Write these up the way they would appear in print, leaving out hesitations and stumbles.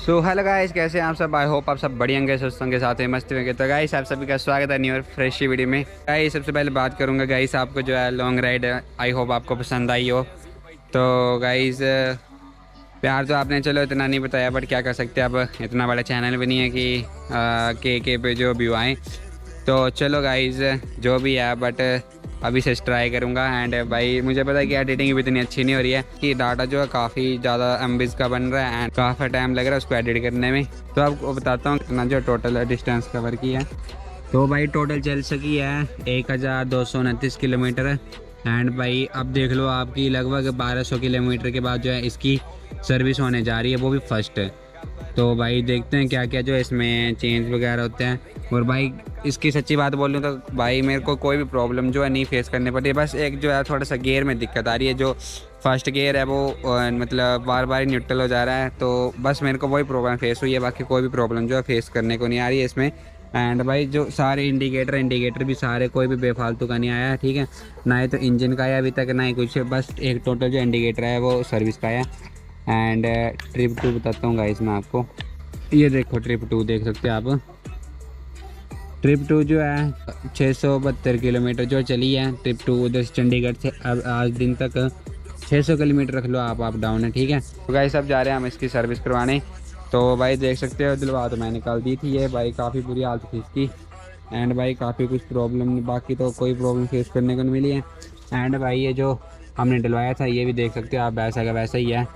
So hello guys, कैसे हैं आप सब। आई होप आप सब बढ़िया होंगे, स्वस्थ होंगे, साथ में मस्त होंगे। तो गाइस आप सभी का स्वागत है न्यू और फ्रेश वीडियो में। गाइस सबसे पहले बात करूंगा गाइस, आपको जो है लॉन्ग राइड आई होप आपको पसंद आई हो। तो गाइस प्यार तो आपने चलो इतना नहीं बताया, बट क्या कर सकते हैं, अब इतना बड़ा चैनल भी नहीं है कि के पे जो व्यू आए। तो चलो गाइस जो भी है, बट अभी से ट्राई करूँगा। एंड भाई मुझे पता है कि एडिटिंग भी इतनी अच्छी नहीं हो रही है कि डाटा जो है काफ़ी ज़्यादा एमबीज का बन रहा है एंड काफ़ी टाइम लग रहा है उसको एडिट करने में। तो आपको बताता हूँ कितना जो टोटल डिस्टेंस कवर की है। तो भाई टोटल चल सकी है 1229 किलोमीटर। एंड भाई अब देख लो, आपकी लगभग 1200 किलोमीटर के बाद जो है इसकी सर्विस होने जा रही है, वो भी फर्स्ट। तो भाई देखते हैं क्या क्या जो इसमें चेंज वगैरह होते हैं। और भाई इसकी सच्ची बात बोलूँ तो भाई मेरे को कोई भी प्रॉब्लम जो है नहीं फेस करनी पड़ी। बस एक जो है थोड़ा सा गियर में दिक्कत आ रही है, जो फर्स्ट गियर है वो मतलब बार बार न्यूट्रल हो जा रहा है। तो बस मेरे को वही प्रॉब्लम फेस हुई है, बाकी कोई भी प्रॉब्लम जो है फेस करने को नहीं आ रही है इसमें। एंड भाई जो सारे इंडिकेटर भी सारे कोई भी बेफालतू का नहीं आया है, ठीक है। ना ही तो इंजन का आया अभी तक, ना ही कुछ, बस एक टोटल जो इंडिकेटर है वो सर्विस का आया। एंड ट्रिप 2 बताता हूँ गाइस मैं आपको। ये देखो ट्रिप 2 देख सकते हैं आप। ट्रिप 2 जो है 672 किलोमीटर जो चली है ट्रिप 2 उधर से चंडीगढ़ से। अब आज दिन तक 600 किलोमीटर रख लो आप डाउन है, ठीक है। तो गाइस अब जा रहे हैं हम इसकी सर्विस करवाने। तो भाई देख सकते हो दिलवा तो मैंने निकाल दी थी, ये भाई काफ़ी बुरी हालत थी इसकी। एंड भाई काफ़ी कुछ प्रॉब्लम नहीं, बाकी तो कोई प्रॉब्लम फेस करने को नहीं मिली है। एंड भाई ये जो हमने डलवाया था ये भी देख सकते हो आप, वैसा का वैसा ही है।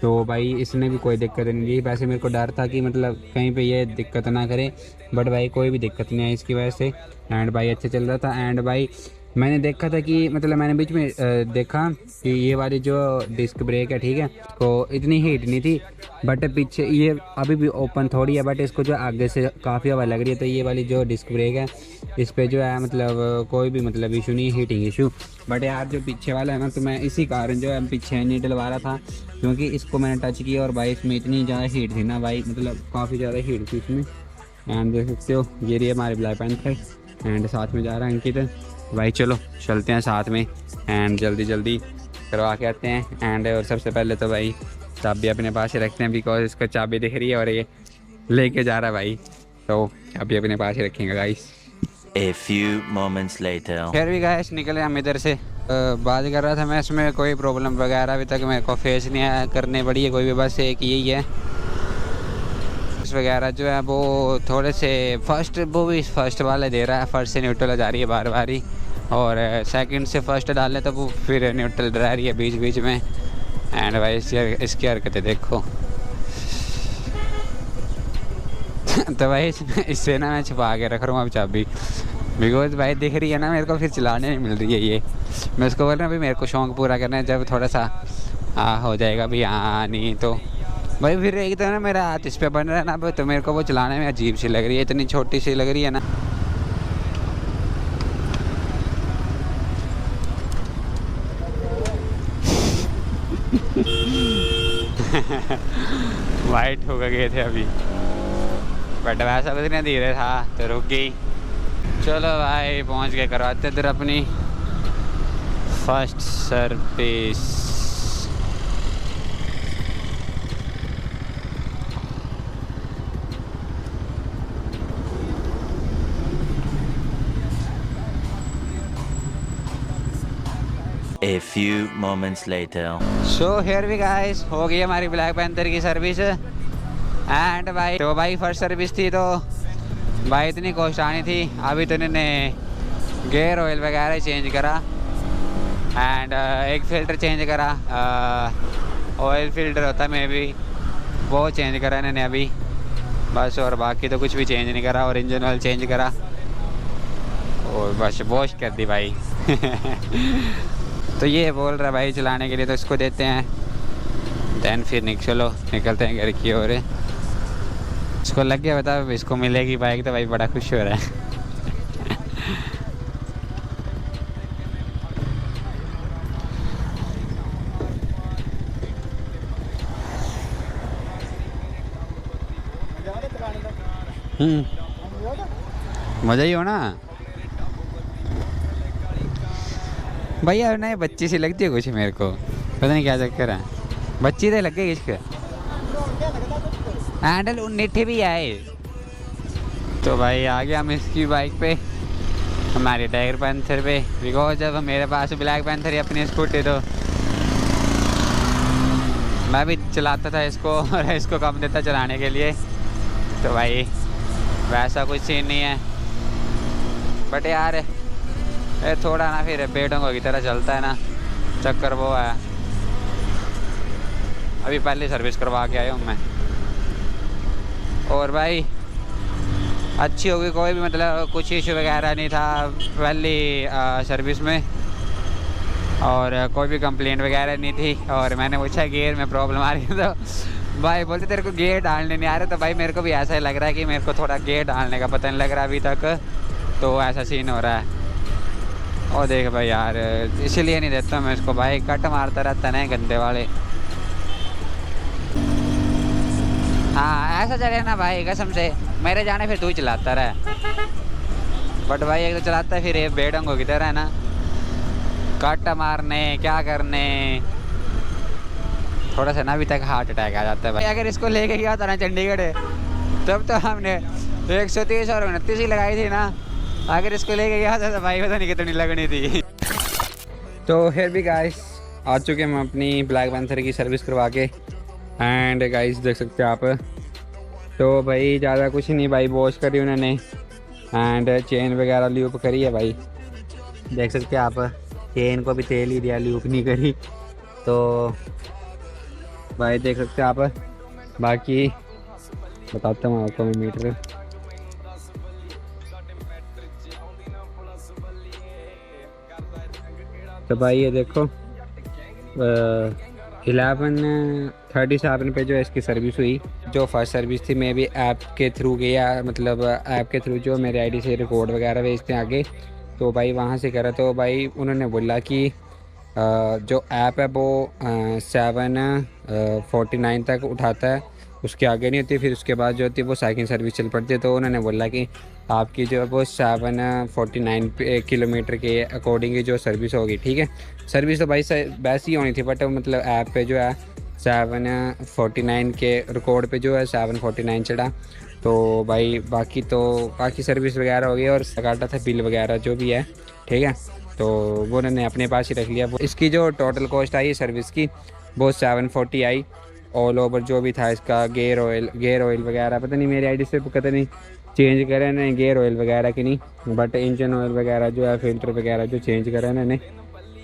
तो भाई इसने भी कोई दिक्कत नहीं दी। वैसे मेरे को डर था कि मतलब कहीं पे ये दिक्कत ना करे, बट भाई कोई भी दिक्कत नहीं आई इसकी वजह से। एंड भाई अच्छे चल रहा था। एंड भाई मैंने देखा था कि मतलब मैंने बीच में देखा कि ये वाली जो डिस्क ब्रेक है, ठीक है, तो इतनी हीट नहीं थी। बट पीछे ये अभी भी ओपन थोड़ी है, बट इसको जो आगे से काफ़ी हवा लग रही है। तो ये वाली जो डिस्क ब्रेक है इस पर जो है मतलब कोई भी मतलब इशू नहीं, हीटिंग इशू। बट यार जो पीछे वाला है ना, तो मैं इसी कारण जो है पीछे नहीं डलवा रहा था, क्योंकि इसको मैंने टच किया और भाई इसमें इतनी ज़्यादा हीट थी ना भाई, मतलब काफ़ी ज़्यादा हीट थी इसमें। एंड देख सकते हो ये रही हमारे ब्लैक पैंथर। एंड साथ में जा रहा है अंकित। भाई चलो चलते हैं साथ में एंड जल्दी जल्दी करवा के आते हैं। एंड और सबसे पहले तो भाई चाबी अपने पास ही रखते हैं, बिकॉज इसको चाबी दिख रही है और ये लेके जा रहा है भाई, तो चाबी अपने पास ही रखेंगे guys. A few moments later. फिर भी गाइस निकले हम इधर से। बात कर रहा था मैं, इसमें कोई प्रॉब्लम वगैरह अभी तक मेरे को फेस नहीं करनी पड़ी है कोई भी, बस एक यही है वगैरह जो है वो थोड़े से फर्स्ट वो भी फर्स्ट वाले दे रहा है, फर्स्ट से न्यूट्रल जा रही है बार बार ही, और सेकंड से फर्स्ट डालने तो वो फिर न्यूट्रल रह रही है बीच बीच में। एंड भाई इसकी हरकतें देखो। तो भाई इससे ना मैं छुपा के रख रहा हूँ अब चाबी, बिकॉज भाई दिख रही है ना मेरे को, फिर चलाने नहीं मिल रही है ये। मैं उसको बोल रहा हूँ अभी मेरे को शौक पूरा करना है, जब थोड़ा सा हो जाएगा भी हाँ नहीं तो भाई फिर एक तो ना मेरा हाथ इस पर बन रहा है ना, तो मेरे को वो चलाने में अजीब सी लग रही है, इतनी छोटी सी लग रही है ना। वाइट हो गए थे अभी, बट वैसा कुछ नहीं धीरे था तो रुक गई। चलो भाई पहुंच के करवाते इधर अपनी first service. A few moments later. So here we guys, हो गई हमारी ब्लैक पैंथर की सर्विस। एंड भाई तो भाई फर्स्ट सर्विस थी तो भाई इतनी कॉस्ट आनी थी। अभी तो इन्होंने गेयर ऑयल वगैरह चेंज करा एंड एक फ़िल्टर चेंज करा, ऑयल फिल्टर होता है मे भी, वो चेंज करा इन्होंने अभी बस, और बाकी तो कुछ भी चेंज नहीं करा। और इंजन ऑयल चेंज करा और बस वॉश कर दी भाई। तो ये बोल रहा भाई चलाने के लिए, तो इसको देते हैं, देन फिर निकलते हैं घर की ओर। इसको लग गया बता इसको मिलेगी बाइक, तो भाई बड़ा खुश हो रहा है। मज़ा ही हो ना भैया। नहीं बच्ची सी लगती है कुछ मेरे को, पता नहीं क्या चक्कर है, बच्ची तो लग गई इसके। हैंडल उन्नीठे भी आए। तो भाई आ गया हम इसकी बाइक पे, हमारे टायर पैंथर पे, बिकॉज जब मेरे पास ब्लैक पैंथर है अपनी स्कूटी तो मैं भी चलाता था इसको और इसको कम देता चलाने के लिए। तो भाई वैसा कुछ सीन नहीं है, बट यार ये थोड़ा ना फिर बेडों की तरह चलता है ना, चक्कर वो है। अभी पहले सर्विस करवा के आया हूँ मैं। और भाई अच्छी होगी, कोई भी मतलब कुछ इशू वगैरह नहीं था पहली सर्विस में, और कोई भी कंप्लेंट वगैरह नहीं थी। और मैंने पूछा गियर में प्रॉब्लम आ रही है तो भाई बोलते तेरे को गियर डालने नहीं आ रहा। तो भाई मेरे को भी ऐसा ही लग रहा है कि मेरे को थोड़ा गियर डालने का पता नहीं लग रहा अभी तक, तो ऐसा सीन हो रहा है। और देख भाई यार इसीलिए नहीं देता मैं इसको, भाई कट मारता रहता ना गंदे वाले। हाँ ऐसा चले ना भाई कसम से, मेरे जाने फिर तू ही चलाता रहा, बट भाई एक तो चलाता है फिर ये बेडंगो की तरह है ना, कट मारने क्या करने, थोड़ा सा ना अभी तक हार्ट अटैक आ जाता है भाई। अगर इसको लेके गया था ना चंडीगढ़ तब तो हमने 130 और 29 ही लगाई थी ना, अगर इसको लेके गया था तो भाई पता नहीं कितनी लगनी थी। तो फिर भी गाइस आ चुके हम अपनी ब्लैक पैंथर की सर्विस करवा के, एंड गाइस देख सकते हैं आप। तो भाई ज़्यादा कुछ नहीं भाई, वॉश करी उन्होंने एंड चेन वगैरह ल्यूप करी है भाई, देख सकते हैं आप। चेन को भी तेल ही दिया, ल्यूप नहीं करी। तो भाई देख सकते हैं आप, बाकी बताता हूँ आपको मैं मीटर। तो भाई ये देखो 11:37 पे जो इसकी सर्विस हुई। जो फर्स्ट सर्विस थी मैं भी ऐप के थ्रू गया, मतलब ऐप के थ्रू जो मेरे आईडी से रिकॉर्ड वगैरह भेजते हैं आगे, तो भाई वहाँ से करा। तो भाई उन्होंने बोला कि जो ऐप है वो 7:49 तक उठाता है, उसके आगे नहीं होती। फिर उसके बाद जो होती है वो सेकंड सर्विस चल पड़ती है। तो उन्होंने बोला कि आपकी जो है वो 749 किलोमीटर के अकॉर्डिंग ही जो सर्विस होगी, ठीक है। सर्विस तो भाई वैसी ही होनी थी, बट मतलब ऐप पे जो है 749 के रिकॉर्ड पे जो है 749 चढ़ा। तो भाई बाकी सर्विस वगैरह हो गई, और काटा था बिल वगैरह जो भी है, ठीक है। तो वो उन्होंने अपने पास ही रख लिया। इसकी जो टोटल कॉस्ट आई सर्विस की वो 740 आई ऑल ओवर। जो भी था इसका गेयर ऑयल वगैरह पता नहीं, मेरी आईडी से पता नहीं चेंज करे ना गेयर ऑयल वगैरह की नहीं, बट इंजन ऑयल वगैरह जो है फिल्टर वगैरह जो चेंज करा इन्होंने।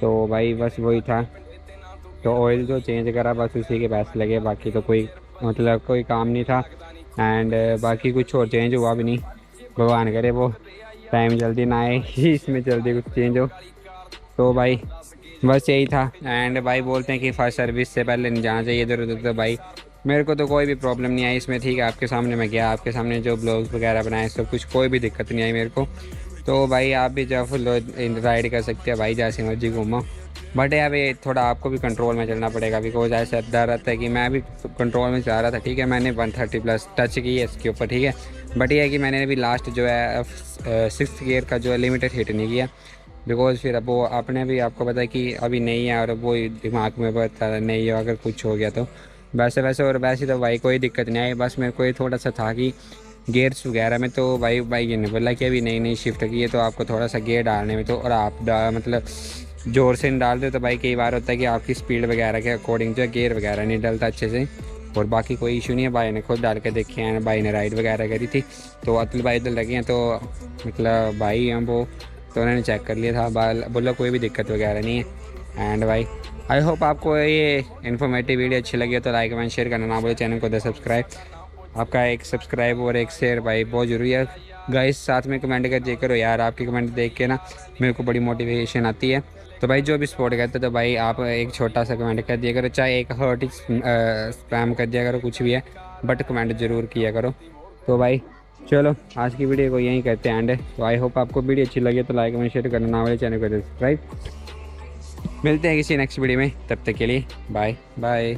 तो भाई बस वही था, तो ऑयल जो चेंज करा बस उसी के पैसे लगे, बाकी तो कोई मतलब कोई काम नहीं था। एंड बाकी कुछ और चेंज हुआ भी नहीं, भगवान करे वो टाइम जल्दी ना आए इसमें जल्दी कुछ चेंज हो। तो भाई बस यही था। एंड भाई बोलते हैं कि फर्स्ट सर्विस से पहले नहीं जाना चाहिए इधर उधर। तो भाई मेरे को तो कोई भी प्रॉब्लम नहीं आई इसमें, ठीक है। आपके सामने मैं गया, आपके सामने जो ब्लॉग्स वगैरह बनाए सब कुछ, कोई भी दिक्कत नहीं आई मेरे को। तो भाई आप भी जो फुल राइड कर सकते हैं भाई, जैसे मर्जी घूमो। बट यार ये थोड़ा आपको भी कंट्रोल में चलना पड़ेगा, बिकॉज ऐसा डर रहता है कि मैं भी कंट्रोल में चला रहा था, ठीक है। मैंने 130+ टच की है इसके ऊपर, ठीक है। बट ये है कि मैंने अभी लास्ट जो है 6th गियर का जो है लिमिटेड हिट नहीं किया, बिकॉज फिर अब वो आपने भी आपको पता है कि अभी नहीं है, और वो दिमाग में पता नहीं है अगर कुछ हो गया तो वैसे। और वैसे तो भाई कोई दिक्कत नहीं आई, बस मेरे को ये थोड़ा सा था कि गेयर्स वगैरह में। तो भाई ये नहीं बोला कि अभी नई शिफ्ट की है तो आपको थोड़ा सा गेयर डालने में तो, और आप मतलब ज़ोर से नहीं डाल दो तो भाई कई बार होता है कि आपकी स्पीड वगैरह के अकॉर्डिंग जो है गेयर वगैरह नहीं डलता अच्छे से। और बाकी कोई इशू नहीं है, भाई ने खुद डाल के देखे हैं, भाई ने राइड वगैरह करी थी। तो अतुल भाई इधर लगे हैं, तो मतलब भाई हैं वो, तो उन्होंने चेक कर लिया था, बोला कोई भी दिक्कत वगैरह नहीं है। एंड भाई आई होप आपको ये इन्फॉर्मेटिव वीडियो अच्छी लगी तो लाइक एंड शेयर करना ना भूलें, चैनल को 10 सब्सक्राइब। आपका एक सब्सक्राइब और एक शेयर भाई बहुत ज़रूरी है गाइस। साथ में कमेंट कर दिया करो यार, आपके कमेंट देख के ना मेरे को बड़ी मोटिवेशन आती है। तो भाई जो भी सपोर्ट करते तो भाई आप एक छोटा सा कमेंट कर दिया करो, चाहे एक हर्ट स्पैम कर दिया करो, कुछ भी है, बट कमेंट ज़रूर किया करो। तो भाई चलो आज की वीडियो को यहीं करते हैं एंड। तो आई होप आपको वीडियो अच्छी लगे तो लाइक एंड शेयर करना ना भूलें, चैनल को सब्सक्राइब। मिलते हैं किसी नेक्स्ट वीडियो में, तब तक के लिए बाय बाय।